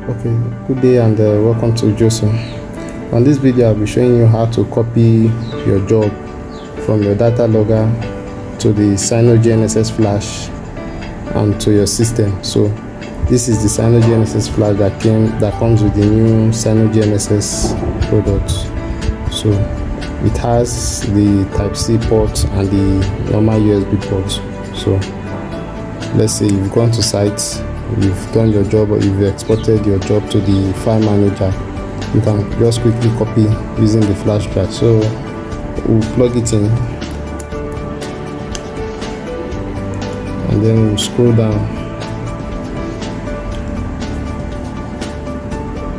Okay, good day and welcome to Gnss. On this video I'll be showing you how to copy your job from your data logger to the Gnss flash and to your system. So this is the Gnss flash that comes with the new Gnss product. So it has the Type-C port and the normal USB port. So let's say you've gone to site, you've done your job, or you've exported your job to the file manager. You can just quickly copy using the flash drive. So we'll plug it in and then we'll scroll down.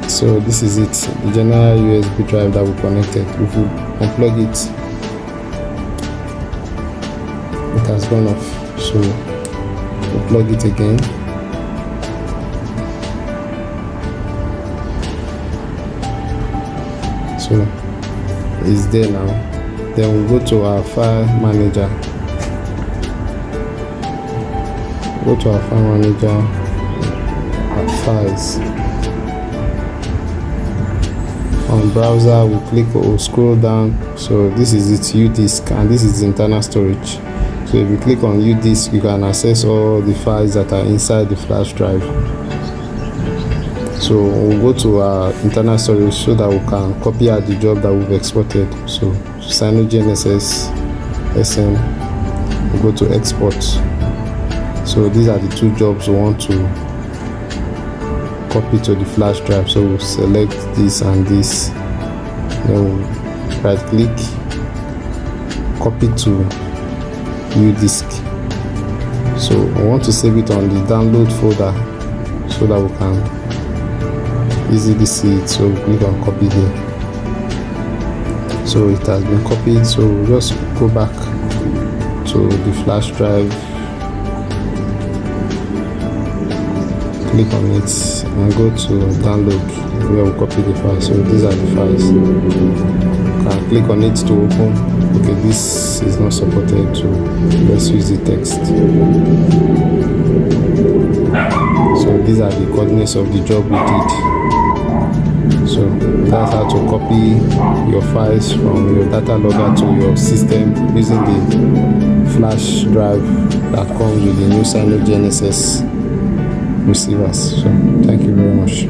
So this is it, the general USB drive that we connected. If we unplug it, it has gone off. So we'll plug it again. So it's there now. Then we'll go to our file manager. Go to our file manager, our files. On browser, we click or scroll down. So this is its UDisk and this is internal storage. So if you click on UDisk, you can access all the files that are inside the flash drive. So we'll go to our internal storage so that we can copy out the job that we've exported. So Gnss SM, we'll go to export. So these are the two jobs we want to copy to the flash drive. So we'll select this and this, then we'll right click, copy to UDisk. So we want to save it on the download folder so that we can easily see it. So click on copy here. So it has been copied. So we'll just go back to the flash drive, click on it and go to download where we copy the file. So these are the files. You can click on it to open. Okay, this is not supported, so let's use the text. So these are the coordinates of the job we did. So that's how to copy your files from your data logger to your system using the flash drive that comes with the new Gnss receivers. So thank you very much.